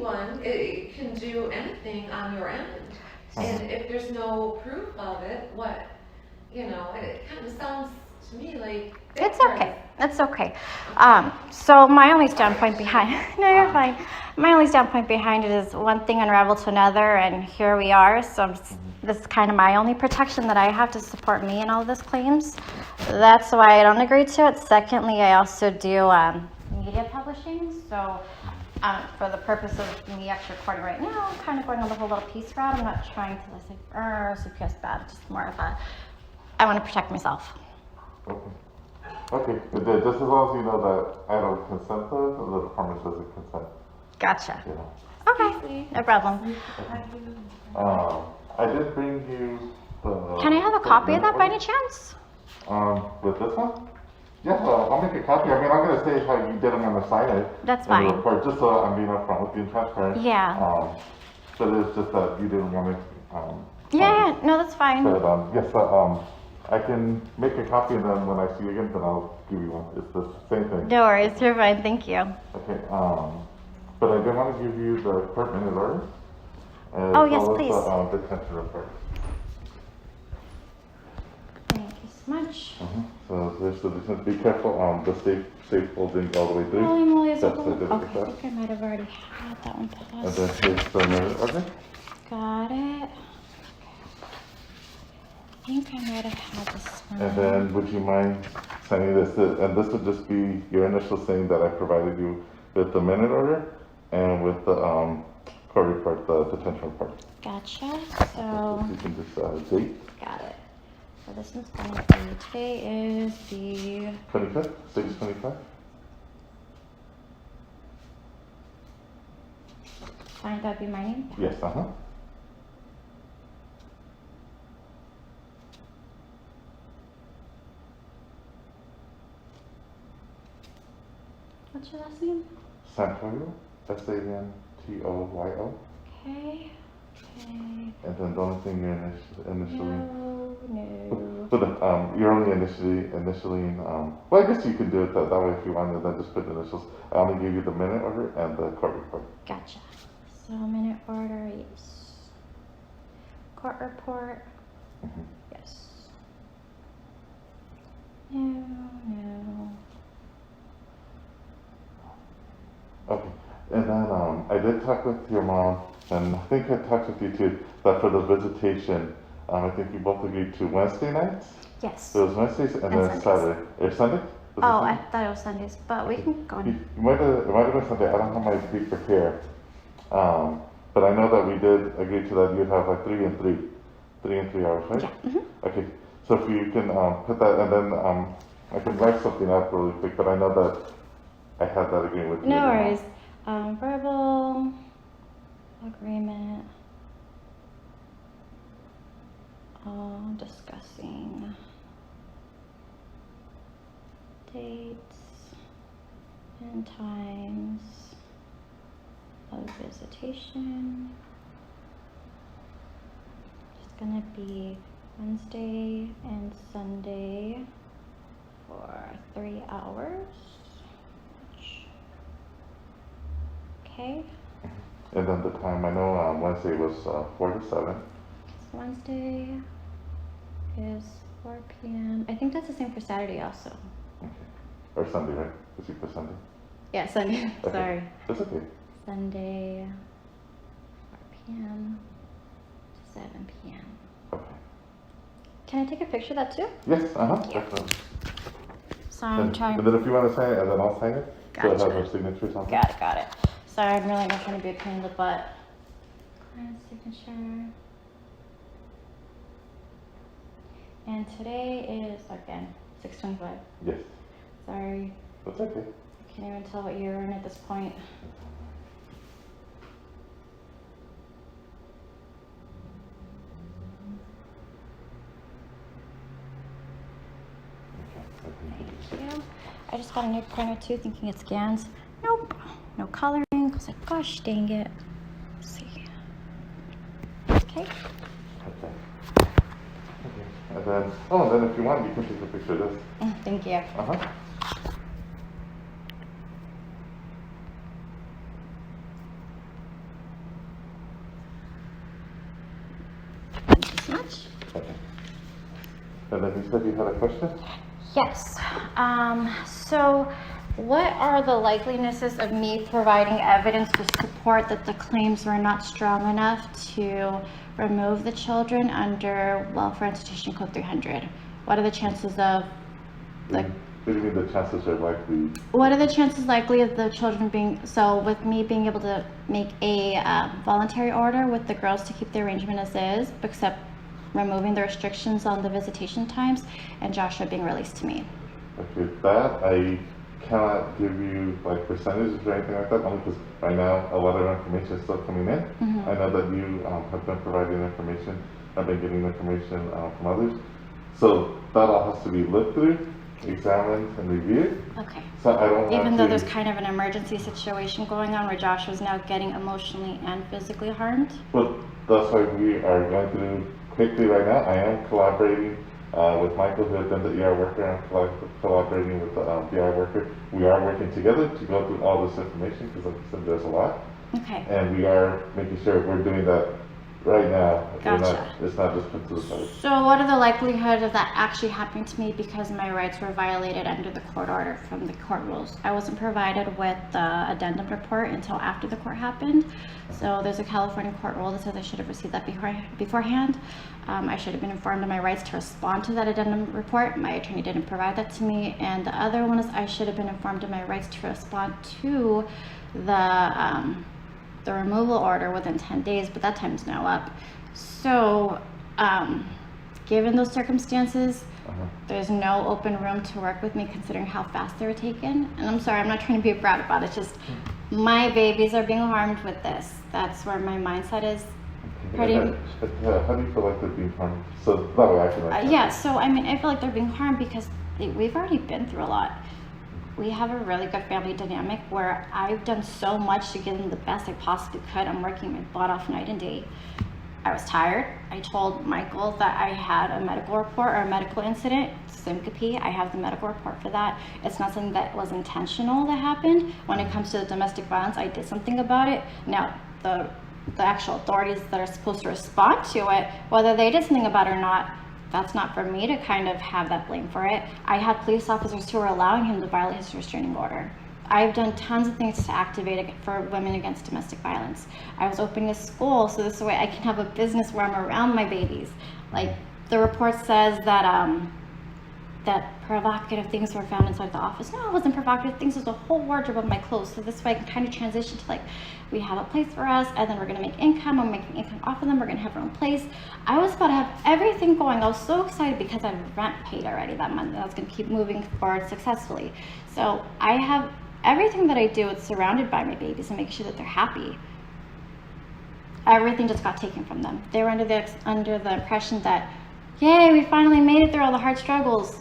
anyone can do anything on your end. And if there's no proof of it, what, it kind of sounds to me like. It's okay. It's okay. So my only standpoint behind, no, you're fine. My only standpoint behind it is one thing unraveled to another, and here we are. So this is kind of my only protection that I have to support me in all of this claims. That's why I don't agree to it. Secondly, I also do media publishing. So for the purpose of me actually recording right now, I'm kind of going on the whole little piece route. I'm not trying to say, CPS bad. It's just more of I want to protect myself. Okay, just as long as you know that I don't consent to it, the department doesn't consent. Gotcha. Yeah. Okay, no problem. I did bring you the... Can I have a copy of that by any chance? With this one? Yeah, I'll make a copy. I mean, I'm going to say how you did. I'm going to sign it. That's fine. Report, just so I'm being upfront with you and transparent. Yeah. But it's just that you didn't want to... Yeah, no, that's fine. But, yes, I can make a copy, and then when I see you again, then I'll give you one. It's the same thing. No worries, you're fine, thank you. Okay, but I did want to give you the court minute order. Oh, yes, please. The detention report. Thank you so much. So there's the detention. Be careful, the safe folding all the way through. Holy moly, is That's it the okay, I think I might have already had that one And paused. then here's the minute order. Got it. I think I might have had this one. And then would you mind sending this, and this would just be your initial saying that I provided you with the minute order and with the court report, the detention report. Gotcha, so, You can just date. got it. So this one's going to be, today is the 25th, 6/25. fine, that'd be my name? Yes, What's your last name? Santoyo, Santyo. Okay. And then the only thing you're initially. No. But you're only initially. Well, I guess you can do it that way if you wanted. Then just put the initials. I only gave you the minute order and the court report. Gotcha. So minute order, yes. Court report, yes. No. Okay. And then I did talk with your mom, and I think I talked with you too, that for the visitation, I think you both agreed to Wednesday nights? Yes. So it was Wednesdays and then Sundays. Saturday. Or Sunday? Was it Oh, Sunday? I thought it was Sundays, but we can go It on. might have been Sunday. I don't have my paper here. But I know that we did agree to that you'd have like 3 and 3 hours, right? Yeah. Okay. So if you can put that, and then I can write something up really quick, but I know that I had that agreement with you. No worries. Verbal agreement. Discussing dates and times of visitation. It's gonna be Wednesday and Sunday for 3 hours. Okay. And then the time, I know Wednesday was 4 to 7. Wednesday is 4 p.m. I think that's the same for Saturday also. Okay. Or Sunday, right? Is it for Sunday? Yeah, Sunday. Okay. Sorry. That's okay. Sunday, 4 p.m. to 7 p.m. Okay. Can I take a picture of that too? Yes, Thank you. definitely. So I'm trying. And then if you want to sign it, and then I'll sign it. So it has Gotcha. our signatures on it. Got it. Sorry, I'm really not trying to be a pain in the butt. Client signature. And today is, again, 6:25. Yes. Sorry. That's okay. I can't even tell what year we're in at this point. Thank you. I just got a new printer too, thinking it scans. Nope. No coloring. I was like, gosh dang it. Let's see. Okay. Okay. And then, then if you want, you can take a picture of this. Thank you. Okay. And then you said you had a question? Yes. So what are the likelinesses of me providing evidence to support that the claims were not strong enough to remove the children under Welfare Institution Code 300? What are the chances of What do you mean the chances are likely? What are the chances likely of the children being, so with me being able to make a voluntary order with the girls to keep the arrangement as is, except removing the restrictions on the visitation times, and Joshua being released to me? Okay, that I cannot give you like percentages or anything like that, only because right now a lot of information is still coming in. Mm-hmm. I know that you have been providing information, I've been getting information from others. So that all has to be looked through, examined, and reviewed. Okay. So I don't want Even though to, there's kind of an emergency situation going on where Joshua's now getting emotionally and physically harmed? but that's why we are going through quickly right now. I am collaborating with Michael, who has been the ER worker. I'm collaborating with the ER worker. We are working together to go through all this information because, like I said, there's a lot. Okay. And we are making sure we're doing that right now. Gotcha. It's not just put to the side. So what are the likelihood of that actually happening to me because my rights were violated under the court order from the court rules? I wasn't provided with the addendum report until after the court happened. So there's a California court rule that says I should have received that beforehand. I should have been informed of my rights to respond to that addendum report. My attorney didn't provide that to me. And the other one is I should have been informed of my rights to respond to the removal order within 10 days, but that time's now up. So, given those circumstances, there's no open room to work with me considering how fast they were taken. And I'm sorry, I'm not trying to be a brat about it, it's just my babies are being harmed with this. That's where my mindset is. How do you feel like they're being harmed? So that way I can like Yeah, so I mean, I feel like they're being harmed because we've already been through a lot. We have a really good family dynamic where I've done so much to give them the best I possibly could. I'm working my butt off night and day. I was tired. I told Michael that I had a medical report or a medical incident, syncope. I have the medical report for that. It's not something that was intentional that happened. When it comes to the domestic violence, I did something about it. Now, the actual authorities that are supposed to respond to it, whether they did something about it or not, that's not for me to kind of have that blame for it. I had police officers who were allowing him to violate his restraining order. I've done tons of things to activate it for women against domestic violence. I was opening a school so this way I can have a business where I'm around my babies. Like the report says that that provocative things were found inside the office. No, it wasn't provocative things. There's a whole wardrobe of my clothes. So this way I can kind of transition to like, we have a place for us and then we're gonna make income. I'm making income off of them. We're gonna have our own place. I was about to have everything going. I was so excited because I have rent paid already that month and I was gonna keep moving forward successfully. So I have everything that I do, it's surrounded by my babies and making sure that they're happy. Everything just got taken from them. They were under the impression that, yay, we finally made it through all the hard struggles.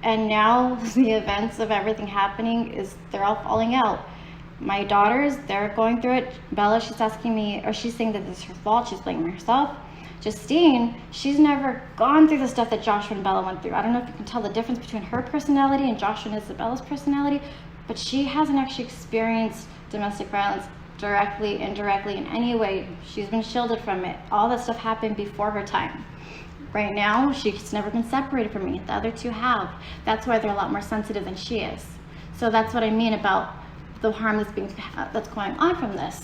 And now the events of everything happening is they're all falling out. My daughters, they're going through it. Bella, she's asking me, or she's saying that this is her fault. She's blaming herself. Justine, she's never gone through the stuff that Joshua and Bella went through. I don't know if you can tell the difference between her personality and Joshua and Isabella's personality, but she hasn't actually experienced domestic violence directly, indirectly, in any way. She's been shielded from it. All that stuff happened before her time. Right now, she's never been separated from me. The other two have. That's why they're a lot more sensitive than she is. So that's what I mean about the harm that's going on from this.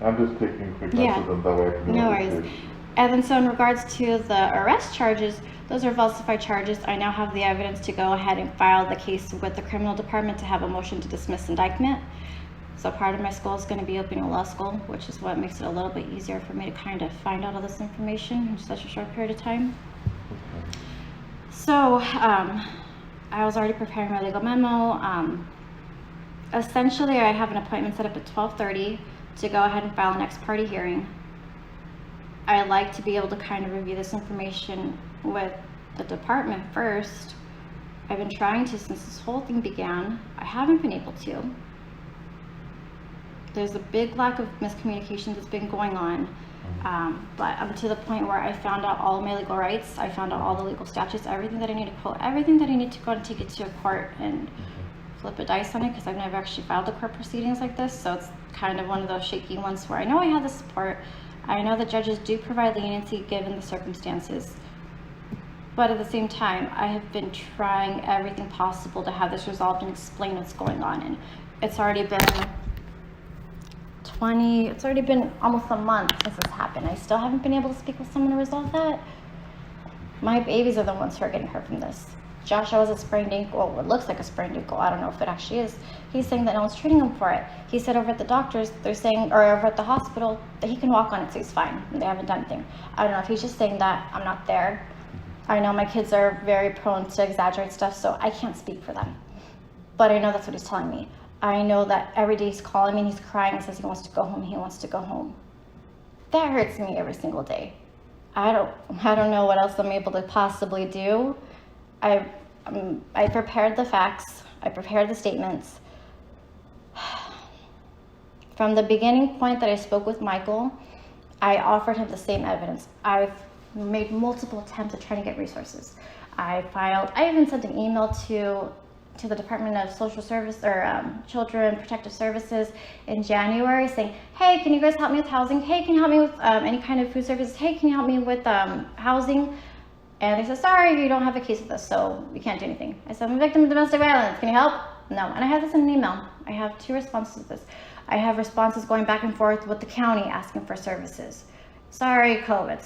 I'm just taking quick notes of them that way I can no worries. And then so in regards to the arrest charges, those are falsified charges. I now have the evidence to go ahead and file the case with the criminal department to have a motion to dismiss indictment. So part of my school is going to be opening a law school, which is what makes it a little bit easier for me to kind of find out all this information in such a short period of time. So I was already preparing my legal memo. Essentially, I have an appointment set up at 12:30 to go ahead and file an ex parte hearing. I like to be able to kind of review this information with the department first. I've been trying to since this whole thing began. I haven't been able to. There's a big lack of miscommunication that's been going on, but I'm to the point where I found out all of my legal rights. I found out all the legal statutes, everything that I need to quote, everything that I need to go and take it to a court and flip a dice on it, because I've never actually filed the court proceedings like this. So it's kind of one of those shaky ones where I know I have the support. I know that judges do provide leniency given the circumstances. But at the same time, I have been trying everything possible to have this resolved and explain what's going on. And it's already been almost a month since this happened. I still haven't been able to speak with someone to resolve that. My babies are the ones who are getting hurt from this. Joshua has a sprained ankle, or what looks like a sprained ankle. I don't know if it actually is. He's saying that no one's treating him for it. He said over at the doctors, they're saying, or over at the hospital, that he can walk on it, so he's fine. And they haven't done anything. I don't know if he's just saying that. I'm not there. I know my kids are very prone to exaggerate stuff, so I can't speak for them. But I know that's what he's telling me. I know that every day he's calling me and he's crying and says he wants to go home, he wants to go home. That hurts me every single day. I don't know what else I'm able to possibly do. I prepared the facts. I prepared the statements. From the beginning point that I spoke with Michael, I offered him the same evidence. I've made multiple attempts at trying to get resources. I even sent an email to the Department of Social Service or Children Protective Services in January saying, hey, can you guys help me with housing? Hey, can you help me with any kind of food services? Hey, can you help me with housing? And they said, sorry, you don't have a case with us, so we can't do anything. I said, I'm a victim of domestic violence. Can you help? No. And I have this in an email. I have 2 responses to this. I have responses going back and forth with the county asking for services. Sorry, COVID.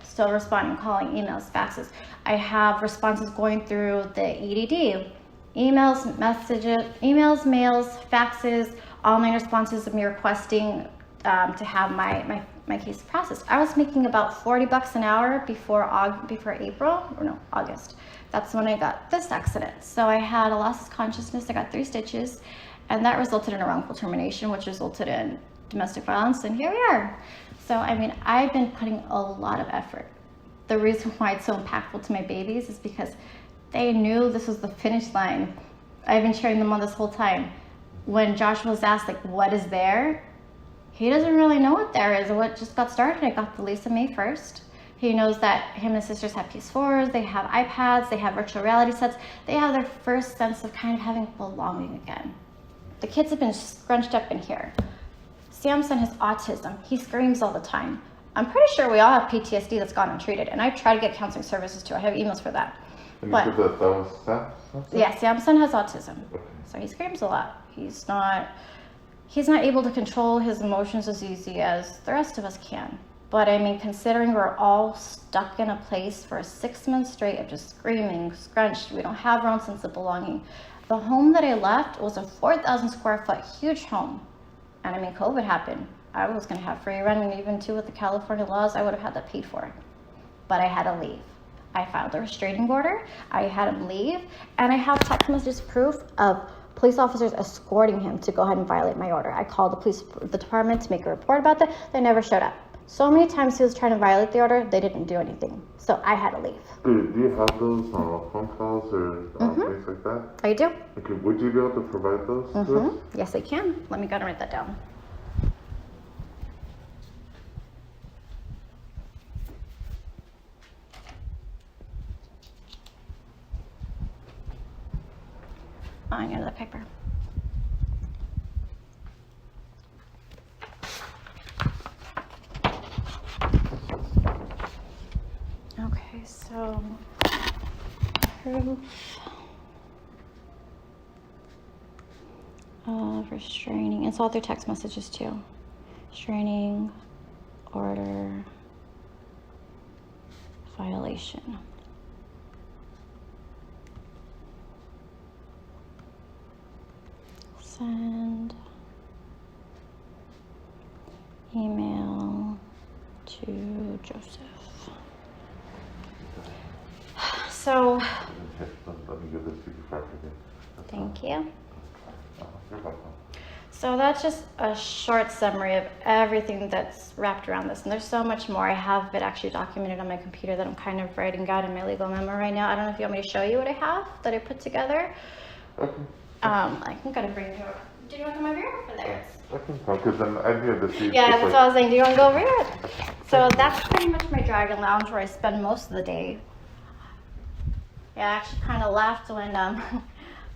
Still responding, calling, emails, faxes. I have responses going through the EDD. Emails, mails, faxes, online responses of me requesting to have my case processed. I was making about $40 an hour before August. That's when I got this accident. So I had a loss of consciousness. I got 3 stitches, and that resulted in a wrongful termination, which resulted in domestic violence, and here we are. So, I mean, I've been putting a lot of effort. The reason why it's so impactful to my babies is because they knew this was the finish line. I've been cheering them on this whole time. When Joshua was asked, like, what is there? He doesn't really know what there is or what just got started. I got the lease on May 1st. He knows that him and his sisters have PS4s, they have iPads, they have virtual reality sets. They have their first sense of kind of having belonging again. The kids have been scrunched up in here. Samson has autism. He screams all the time. I'm pretty sure we all have PTSD that's gone untreated, and I try to get counseling services too. I have emails for that. And you said that was Samson? Yeah, Samson has autism. Okay. So he screams a lot. He's not able to control his emotions as easy as the rest of us can. But I mean, considering we're all stuck in a place for 6 months straight of just screaming, scrunched, we don't have our own sense of belonging. The home that I left was a 4,000 square foot huge home. And I mean, COVID happened. I was going to have free rent, and even too with the California laws, I would have had that paid for. But I had to leave. I filed a restraining order. I had him leave, and I have text messages proof of police officers escorting him to go ahead and violate my order. I called the department to make a report about that. They never showed up. So many times he was trying to violate the order, they didn't do anything. So I had to leave. Do you have those phone calls or things like that? I do. Okay, would you be able to provide those to us? Yes, I can. Let me go and write that down. I need another paper. Okay, so proof of restraining. It's all through text messages too. Restraining order violation. Send email to Joseph. So, let me give this to you before I forget. Thank you. You're welcome. So that's just a short summary of everything that's wrapped around this. And there's so much more. I have it actually documented on my computer that I'm kind of writing out in my legal memo right now. I don't know if you want me to show you what I have that I put together. Okay. I can kind of bring you over. Do you want to come over here or over there? I can come, because then I need to see. Yeah, that's what I was saying. Do you want to go over here? So that's pretty much my Dragon Lounge where I spend most of the day. Yeah, I actually kind of laughed when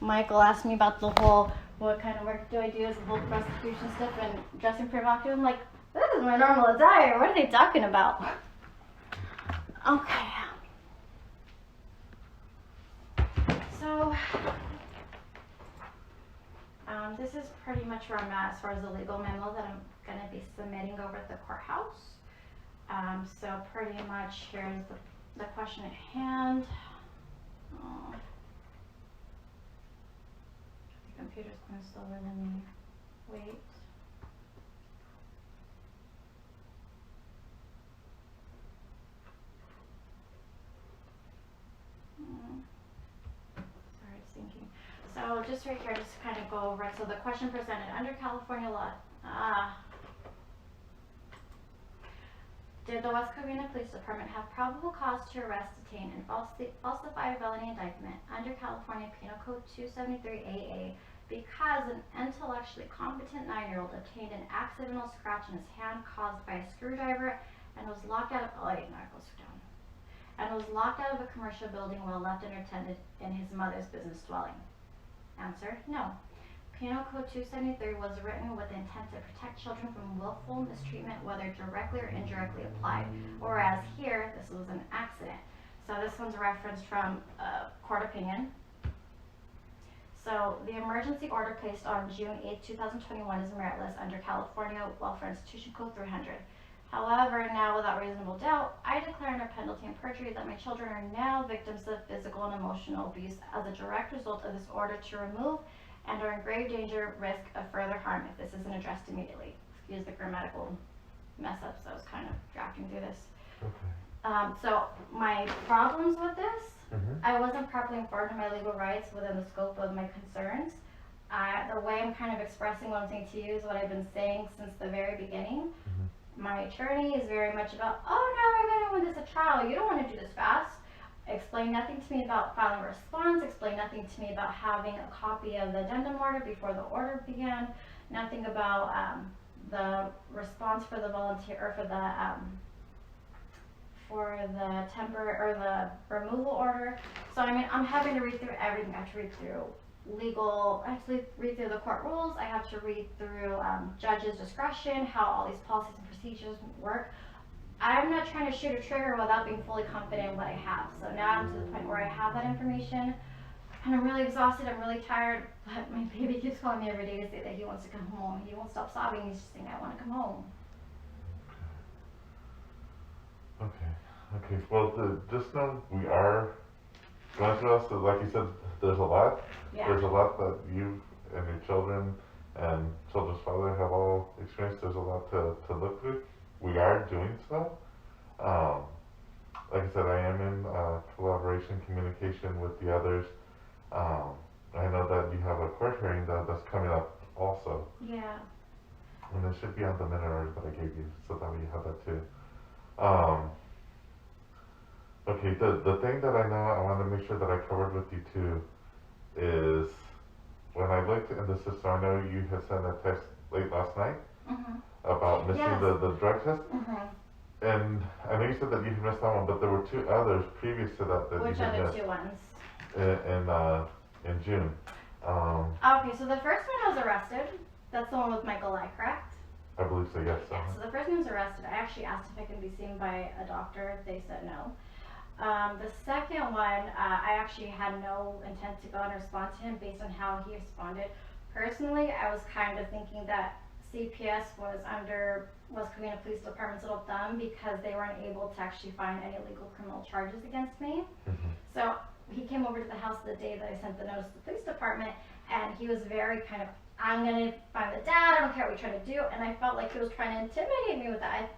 Michael asked me about the whole, what kind of work do I do as a whole prosecution stuff and dressing provocative. I'm like, This is my normal attire. What are they talking about? Okay. So, this is pretty much where I'm at as far as the legal memo that I'm going to be submitting over at the courthouse. So pretty much here's the question at hand. Oh. The computer's going slower than me. Wait. Sorry, it's thinking. So just right here, just kind of go over it. So the question presented under California law. Did the West Covina Police Department have probable cause to arrest, detain, and falsify a felony indictment under California Penal Code 273AA because an intellectually competent 9-year-old obtained an accidental scratch in his hand caused by a screwdriver and was locked out of was locked out of a commercial building while left unattended in his mother's business dwelling? Answer: no. Penal Code 273 was written with the intent to protect children from willful mistreatment, whether directly or indirectly applied, whereas here, this was an accident. So this one's referenced from a court opinion. So the emergency order placed on June 8, 2021 is meritless under California Welfare Institution Code 300. However, now without reasonable doubt, I declare under penalty and perjury that my children are now victims of physical and emotional abuse as a direct result of this order to remove and are in grave danger, risk of further harm if this isn't addressed immediately. Excuse the grammatical mess ups, I was kind of drafting through this. Okay. So my problems with this, I wasn't properly informed of my legal rights within the scope of my concerns. The way I'm kind of expressing what I'm saying to you is what I've been saying since the very beginning. My attorney is very much about, oh no, we're going to win this at trial. You don't want to do this fast. Explain nothing to me about filing a response. Explain nothing to me about having a copy of the addendum order before the order began. Nothing about the response for the volunteer or for the temporary or the removal order. So I mean, I'm having to read through everything. I have to read through I have to read through the court rules. I have to read through judge's discretion, how all these policies and procedures work. I'm not trying to shoot a trigger without being fully confident in what I have. So now I'm to the point where I have that information and I'm really exhausted, I'm really tired, but my baby keeps calling me every day to say that he wants to come home. He won't stop sobbing, he's just saying, I want to come home. Okay, well, just know we are going through this, like you said, there's a lot. Yeah. There's a lot that you and your children and children's father have all experienced. There's a lot to look through. We are doing so. Like I said, I am in collaboration, communication with the others. I know that you have a court hearing that's coming up also. Yeah. And it should be on the minute order that I gave you, so that way you have that too. Okay, the thing that I know I want to make sure that I covered with you too is when I looked in the system, I know you had sent a text late last night about missing Yes. the drug test. And I know you said that you had missed that one, but there were 2 others previous to that Which you had other missed 2 ones? in June. Okay, so the first one I was arrested. That's the one with Michael Lai, correct? I believe so, yes. Yeah, so the first one was arrested. I actually asked if I can be seen by a doctor. They said no. The second one, I actually had no intent to go and respond to him based on how he responded. Personally, I was kind of thinking that CPS was under West Covina Police Department's little thumb because they weren't able to actually find any legal criminal charges against me. So he came over to the house the day that I sent the notice to the police department, and he was very kind of, I'm going to find the dad, I don't care what you're trying to do, and I felt like he was trying to intimidate me with that.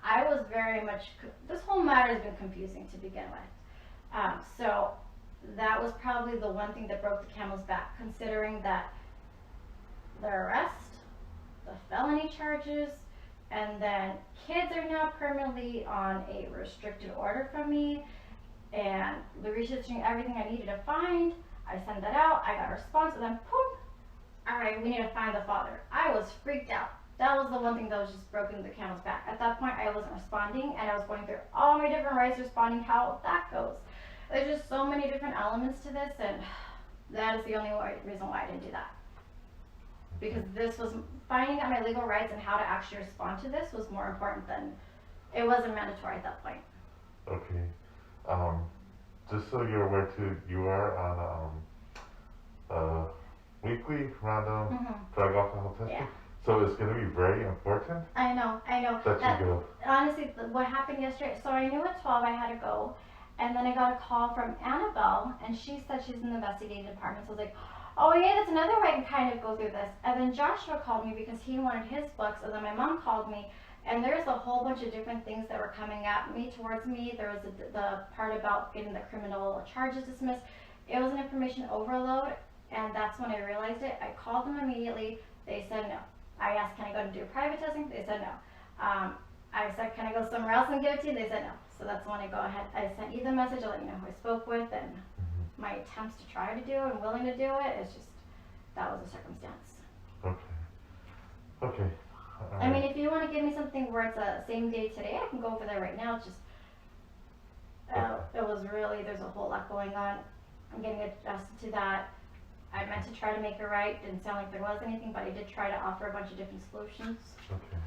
I was very much, this whole matter has been confusing to begin with. So that was probably the one thing that broke the camel's back, considering that the arrest, the felony charges, and then kids are now permanently on a restricted order from me, and researching everything I needed to find. I sent that out, I got a response, and then poof, all right, we need to find the father. I was freaked out. That was the one thing that was just broken the camel's back. At that point, I wasn't responding, and I was going through all my different rights, responding how that goes. There's just so many different elements to this, and that is the only reason why I didn't do that. because this was, finding out my legal rights and how to actually respond to this was more important than, it wasn't mandatory at that point. Okay. Just so you're aware too, you are on weekly random drug alcohol testing. Yeah. So it's going to be very important I know. that you go. Honestly, what happened yesterday, so I knew at 12 I had to go, and then I got a call from Annabelle, and she said she's in the investigating department, so I was like, oh yeah, that's another way I can kind of go through this. And then Joshua called me because he wanted his books, and then my mom called me, and there's a whole bunch of different things that were coming at me, towards me. There was the part about getting the criminal charges dismissed. It was an information overload, and that's when I realized it. I called them immediately. They said no. I asked, can I go to do private testing? They said no. I said, can I go somewhere else and give it to you? They said no. So that's when I go ahead. I sent you the message. I let you know who I spoke with, and my attempts to try to do and willing to do it. It's just, that was a circumstance. Okay. I mean, if you want to give me something where it's a same day today, I can go over there right now. It's just, it was really, there's a whole lot going on. I'm getting adjusted to that. I meant to try to make it right. Didn't sound like there was anything, but I did try to offer a bunch of different solutions. Okay.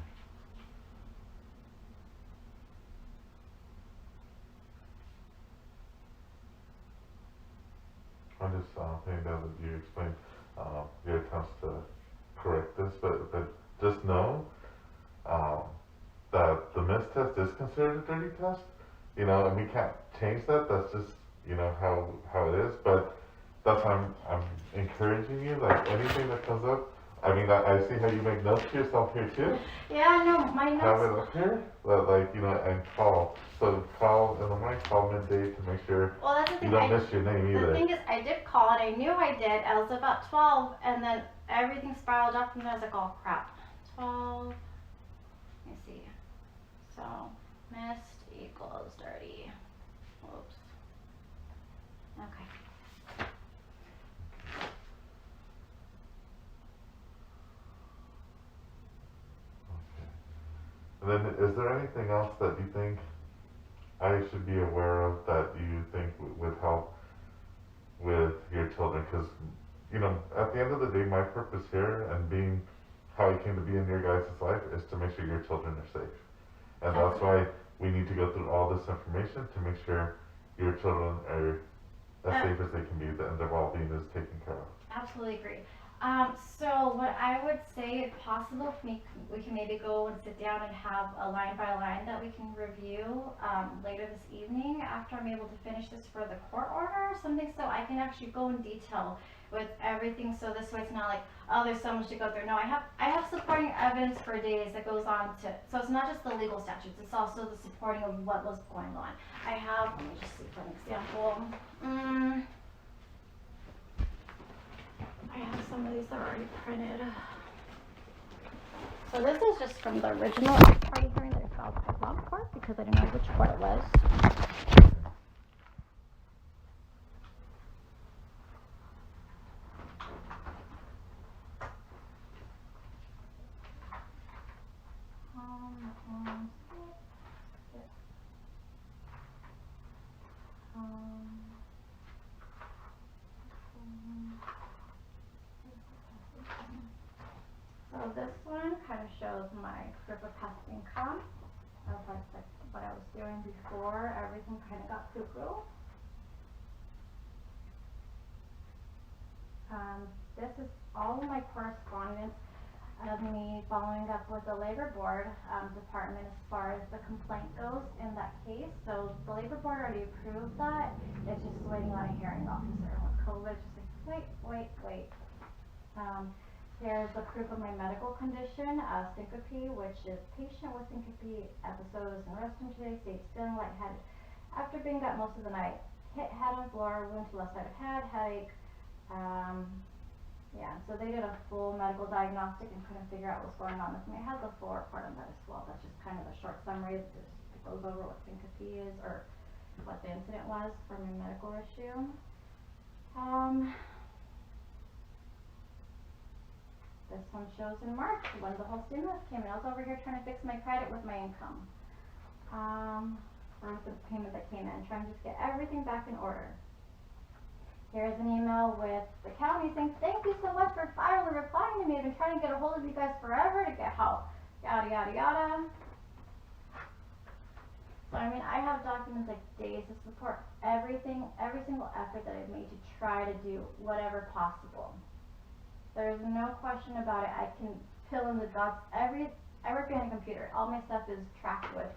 I'm just thinking now that you explained your attempts to correct this, but just know that the missed test is considered a dirty test, you know, and we can't change that. That's just, you know, how it is. But that's why I'm encouraging you. Like anything that comes up, I mean, I see how you make notes to yourself here too. Yeah, no, my notes. Have it up here, like, you know, and call. So call in the morning, call midday to make sure Well, that's the thing. you don't miss your name either. The thing is, I did call it. I knew I did. I was about 12, and then everything spiraled up from there. I was like, oh crap. 12. Let me see. So, missed equals dirty. Whoops. Okay. And then, is there anything else that you think I should be aware of that you think would help with your children? Because, you know, at the end of the day, my purpose here and being how I came to be in your guys' life is to make sure your children are safe. And that's why we need to go through all this information to make sure your children are as safe as they can be and their well-being is taken care of. Absolutely agree. So what I would say, if possible, we can maybe go and sit down and have a line by line that we can review later this evening after I'm able to finish this for the court order or something, so I can actually go in detail with everything, so this way it's not like, oh, there's so much to go through. No, I have supporting evidence for days that goes on to, so it's not just the legal statutes, it's also the supporting of what was going on. I have, let me just see for an example. I have some of these that are already printed. So this is just from the original party hearing that I filed with law court because I didn't know which court it was. So this one kind of shows my proof of past income of like what I was doing before everything kind of got cuckoo. This is all of my correspondence of me following up with the labor board department as far as the complaint goes in that case. So the labor board already approved that. It's just waiting on a hearing officer. With COVID, just like wait. Here's the proof of my medical condition, syncope, which is patient with syncope, episodes in restroom today, stayed still, lightheaded. After being up most of the night, hit head on floor, wound to left side of head, headache. Yeah, so they did a full medical diagnostic and couldn't figure out what's going on with me. I have the full report on that as well. That's just kind of a short summary that just goes over what syncope is or what the incident was for my medical issue. This one shows in March when the whole stimulus came in. I was over here trying to fix my credit with my income. Or with the payment that came in, trying to just get everything back in order. here's an email with the county saying, thank you so much for finally replying to me. I've been trying to get a hold of you guys forever to get help. Yada, yada, yada. So, I mean, I have documents like days to support everything, every single effort that I've made to try to do whatever possible. There's no question about it. I can fill in the dots. I work behind a computer. All my stuff is tracked with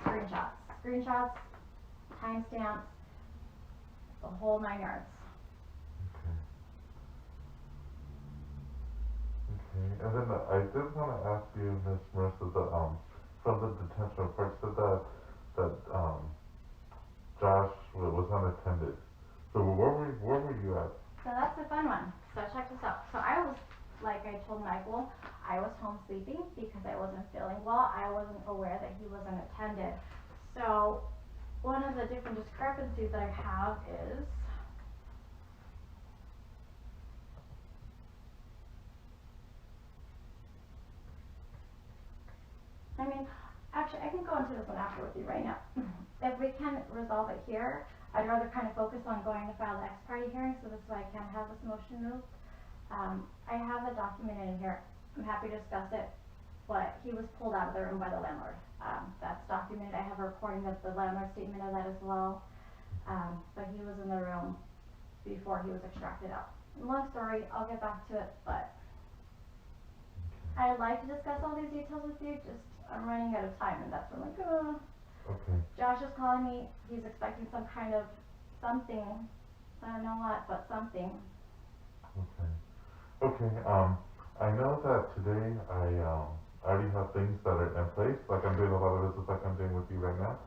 screenshots, timestamps, the whole 9 yards. Okay, and then I did want to ask you, Ms. Marissa, from the detention report said that Josh was unattended. So where were you at? So that's the fun one. So check this out. So I was, like I told Michael, I was home sleeping because I wasn't feeling well. I wasn't aware that he wasn't attended. So one of the different discrepancies that I have is, I mean, actually, I can go into this one after with you right now. If we can resolve it here, I'd rather kind of focus on going to file the ex parte hearing, so that's why I can have this motion moved. I have it documented in here. I'm happy to discuss it, but he was pulled out of the room by the landlord. That's documented. I have a recording of the landlord statement of that as well. But he was in the room before he was extracted out. Long story, I'll get back to it, but I'd like to discuss all these details with you, just I'm running out of time, and that's when I'm like, oh. Okay. Josh is calling me. He's expecting some kind of something. I don't know what, but something. Okay. Okay. I know that today I already have things that are in place. Like I'm doing a lot of business like I'm doing with you right now.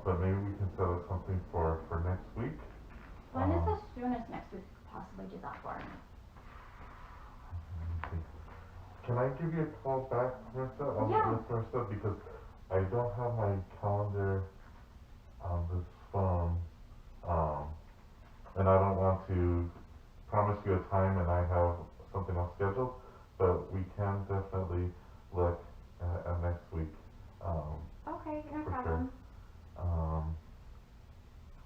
But maybe we can set up something for next week. When is the soonest next week could possibly do that for me? Can I give you a call back, Marissa? Yeah. Marissa, because I don't have my calendar on this phone, and I don't want to promise you a time and I have something else scheduled, but we can definitely look at next week. Okay, no for problem. Sure.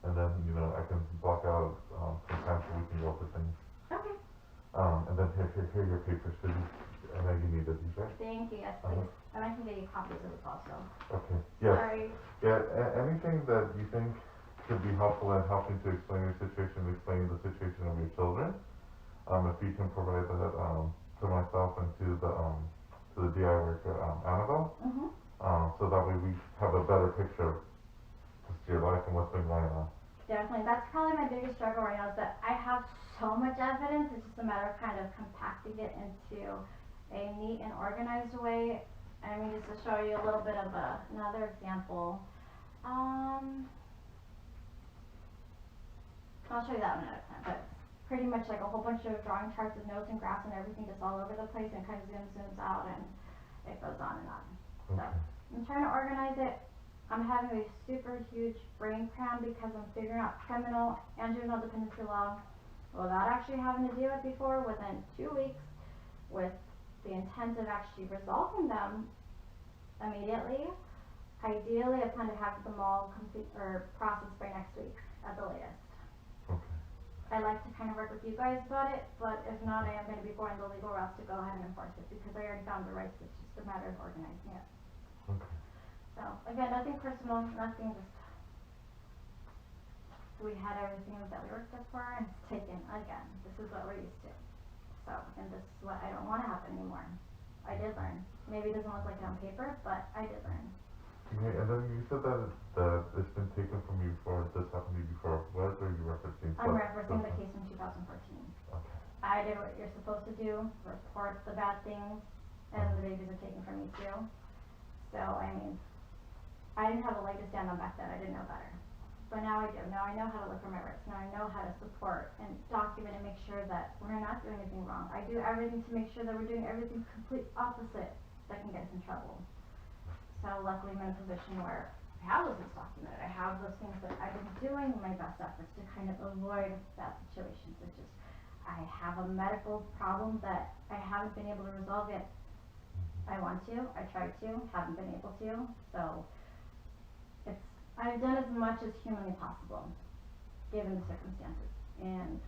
And then, I can block out some time so we can go over things. Okay. And then here are your papers, because I know you needed these, right? Thank you, yes, please. And I can get you copies of this also. Okay, yes. Sorry. Yeah, anything that you think could be helpful in helping to explain your situation, explain the situation of your children, if you can provide that to myself and to the DI worker, Annabelle, so that way we have a better picture of just your life and what's been going on. Definitely. That's probably my biggest struggle right now is that I have so much evidence. It's just a matter of kind of compacting it into a neat and organized way. I mean, just to show you a little bit of another example. I'll show you that one another time, but pretty much like a whole bunch of drawing charts with notes and graphs and everything just all over the place, and kind of zooms out, and it goes on and on. Okay. So I'm trying to organize it. I'm having a super huge brain cram because I'm figuring out criminal and juvenile dependency law without actually having to do it before within 2 weeks, with the intent of actually resolving them immediately. Ideally, I plan to have them all complete or processed by next week at the latest. Okay. I like to kind of work with you guys about it, but if not, I am going to be going the legal routes to go ahead and enforce it because I already found the rights. It's just a matter of organizing it. Okay. So again, nothing personal, nothing, just we had everything that we worked up for and it's taken again. This is what we're used to. So, and this is what I don't want to happen anymore. I did learn. Maybe it doesn't look like it on paper, but I did learn. Okay, and then you said that it's been taken from you before, this happened to you before. What are you referencing? I'm referencing the case from 2014. Okay. I did what you're supposed to do, report the bad things, and the babies are taken from me too. So, I mean, I didn't have a leg to stand on back then. I didn't know better. But now I do. Now I know how to look for my rights. Now I know how to support and document and make sure that we're not doing anything wrong. I do everything to make sure that we're doing everything complete opposite that can get us in trouble. So luckily I'm in a position where I have those things documented. I have those things that I've been doing my best efforts to kind of avoid bad situations. It's just I have a medical problem that I haven't been able to resolve yet. I want to. I tried to. Haven't been able to. So I've done as much as humanly possible, given the circumstances. and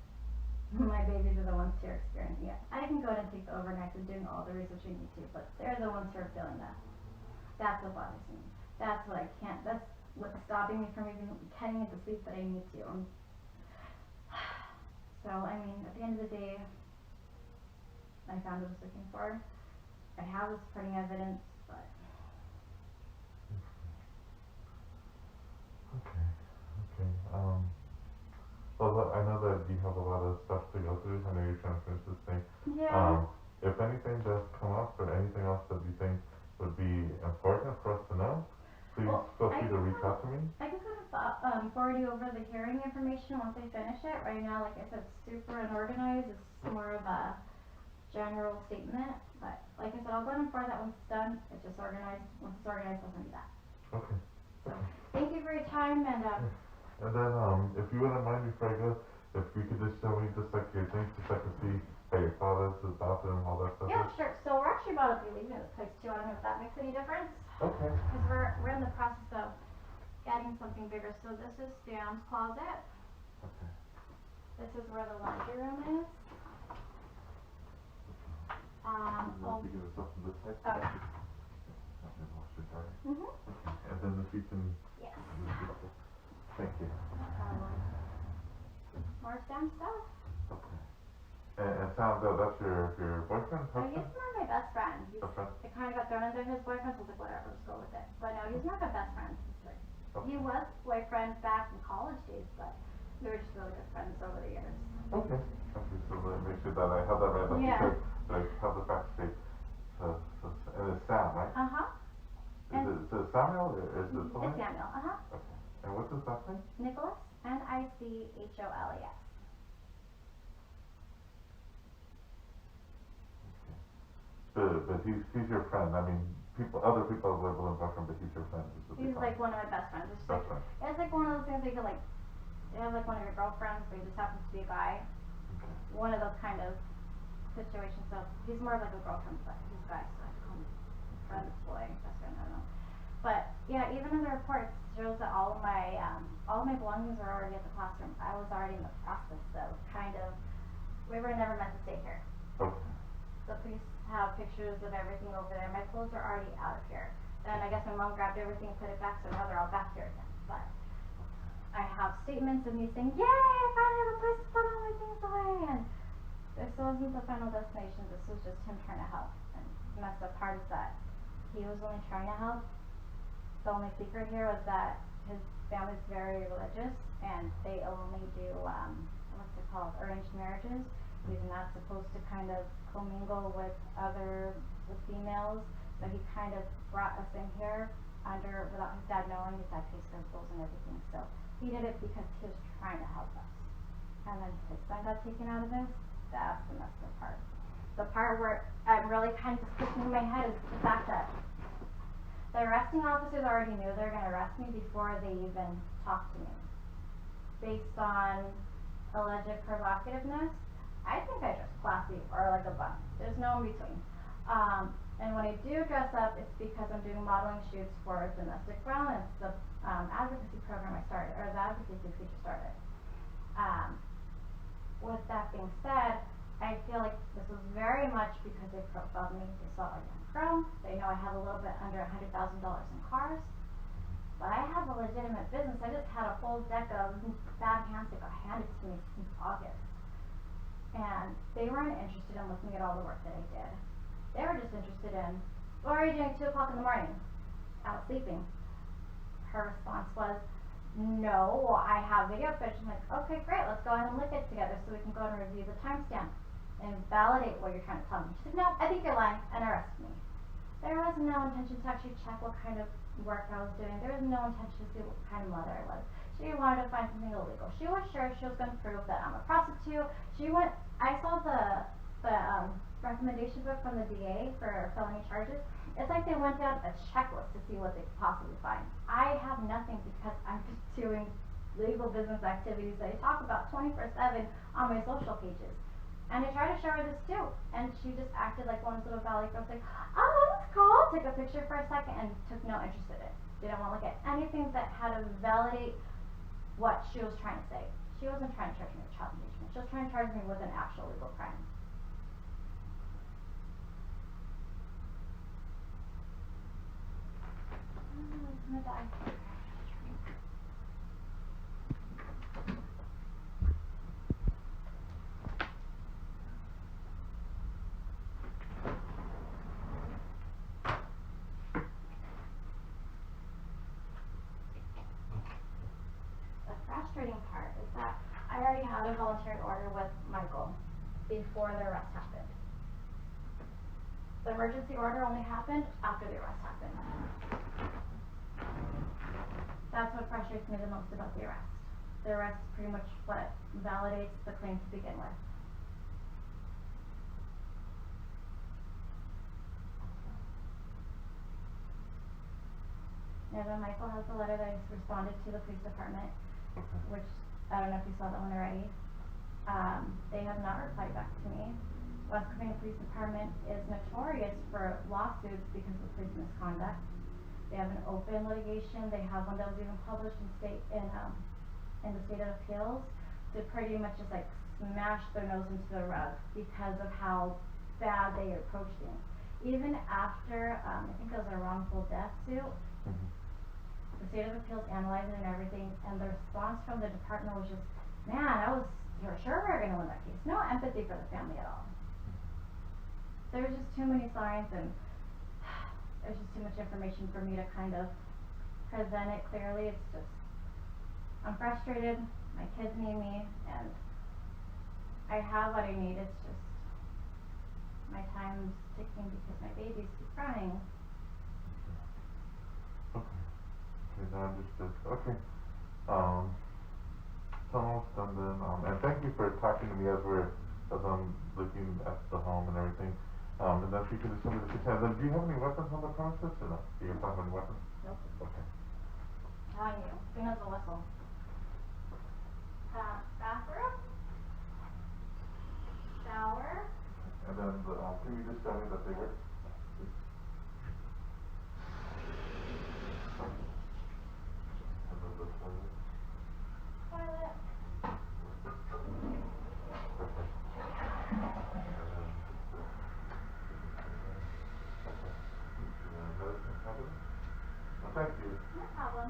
my babies are the ones who are experiencing it. I can go in and take the overnights and doing all the research I need to, but they're the ones who are feeling that. That's what bothers me. That's what I can't, that's what's stopping me from even getting into sleep that I need to. So, I mean, at the end of the day, I found what I was looking for. I have the supporting evidence, but Okay. Well, look, I know that you have a lot of stuff to go through. I know you're trying to finish this thing. yeah. If anything does come up or anything else that you think would be important for us to know, please Well, feel free to reach out to me. I can kind of forward you over the hearing information once I finish it. Right now, like I said, it's super unorganized. It's more of a general statement, but like I said, I'll go ahead and forward that once it's done. It's just organized. Once it's organized, I'll send you that. Okay. So, thank you for your time, and And then, if you wouldn't mind before I go, if you could just show me just like your things, just so I can see how your father's, his bathroom, all that stuff. yeah, sure. So we're actually about to be leaving this place too. I don't know if that makes any difference, Okay. because we're in the process of getting something bigger. So this is Dan's closet. Okay. This is where the laundry room is. Well, you give us something this side. Okay. Something else to try. Mhm. Okay. And then if you can. Yes. Thank you. More STEM stuff. Okay. And sounds that's your boyfriend, So he's husband? not my best friend. Okay. It kind of got thrown into his boyfriend, so I was like, whatever, let's go with it. But no, he's not my best friend. He was boyfriend back in college days, but we were just really good friends over the years. Okay. Okay, so let me make sure that I have that right up Yeah. because I have the facts straight. So, and it's Sam, right? Uh-huh. Is it Samuel or is it someone? It's Samuel, uh-huh. Okay. And what's his last name? Nicholas, Nicholes. But he's your friend. I mean, other people have labeled him boyfriend, but he's your friend. Is what they He's call like him. one of my best friends. It's Best like, friend. it's like one of those things that you like, you have like one of your girlfriends, but he just happens to be a guy. Okay. One of those kind of situations. So he's more of like a girlfriend, but he's a guy, so I call him friend, boy, best friend, I don't know. But yeah, even in the report, it shows that all of my belongings were already at the classroom. I was already in the process of we were never meant to stay here. Okay. The police have pictures of everything over there. My clothes are already out of here. Then I guess my mom grabbed everything and put it back, so now they're all back here again. But I have statements of me saying, yay, I finally have a place to put all my things away. And this wasn't the final destination. This was just him trying to help. And the messed up part is that he was only trying to help. The only secret here was that his family's very religious, and they only do, what's it called, arranged marriages. He's not supposed to kind of commingle with with females, so he kind of brought us in here without his dad knowing. His dad pays for his bills and everything, so he did it because he was trying to help us. And then his son got taken out of this. That's the messed up part. The part where I'm really kind of sticking in my head is the fact that the arresting officers already knew they were going to arrest me before they even talked to me. Based on alleged provocativeness, I think I dress classy or like a bum. There's no in between. And when I do dress up, it's because I'm doing modeling shoots for domestic violence, the advocacy program I started, or the advocacy feature started. With that being said, I feel like this was very much because they profiled me. They saw a young girl. They know I have a little bit under $100,000 in cars. But I have a legitimate business. I just had a whole deck of bad hands that got handed to me since August. And they weren't interested in looking at all the work that I did. They were just interested in, what are you doing at 2 o'clock in the morning? I was sleeping. Her response was, no, I have video footage. I'm like, okay, great, let's go ahead and look at it together so we can go and review the timestamp and validate what you're trying to tell me. She said, no, I think you're lying, and arrest me. There was no intention to actually check what kind of work I was doing. There was no intention to see what kind of mother I was. She wanted to find something illegal. She was sure she was going to prove that I'm a prostitute. I saw the recommendation book from the DA for felony charges. It's like they went down a checklist to see what they could possibly find. I have nothing because I'm just doing legal business activities that I talk about 24/7 on my social pages. And I tried to show her this too, and she just acted like one of those little valley girls, like, oh, that's cool. Took a picture for a second and took no interest in it. Didn't want to look at anything that had to validate what she was trying to say. She wasn't trying to charge me with child endangerment. She was trying to charge me with an actual legal crime. I'm gonna die. The frustrating part is that I already had a voluntary order with Michael before the arrest happened. The emergency order only happened after the arrest happened. That's what frustrates me the most about the arrest. The arrest is pretty much what validates the claim to begin with. And then Michael has the letter that I responded to the police department, which I don't know if you saw that one already. They have not replied back to me. West Covina Police Department is notorious for lawsuits because of police misconduct. They have an open litigation. They have one that was even published in the state of appeals to pretty much just like smash their nose into the rug because of how bad they approach things. Even after I think it was a wrongful death suit. The state of appeals analyzed it and everything, and the response from the department was just, man, you're sure we're gonna win that case. No empathy for the family at all. There's just too many signs, and there's just too much information for me to kind of present it clearly. It's just, I'm frustrated, my kids need me, and I have what I need. It's just, my time's ticking because my babies keep crying. Okay, I understood. Okay. So almost done then. And thank you for talking to me as I'm looking at the home and everything. And then if you could just send me the consent. Then do you have any weapons on the premises or no? Do you have any weapons? Nope. Okay. Telling you, who knows the whistle? Bathroom, shower. And then can you just tell me that they work? And then the toilet. Toilet. Thank you. No problem.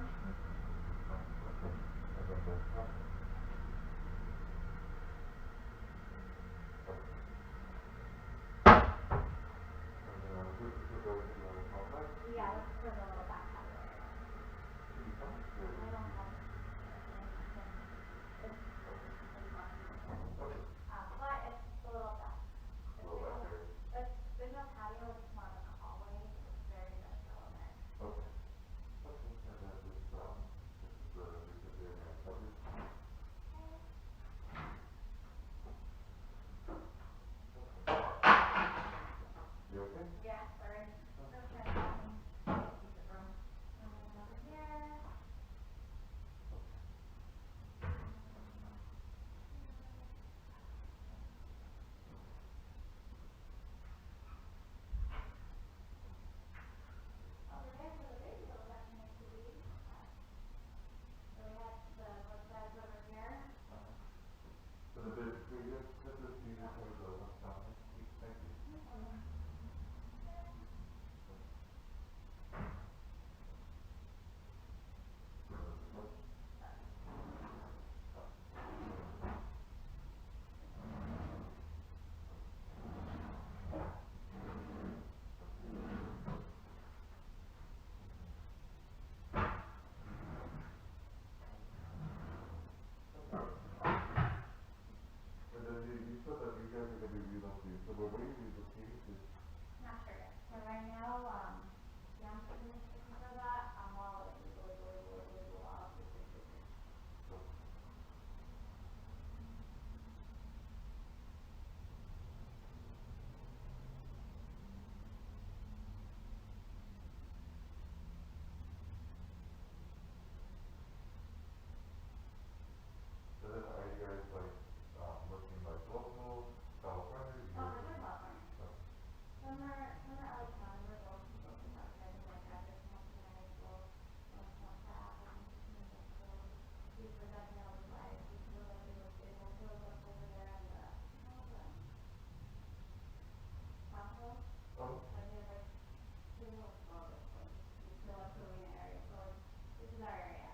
is our area.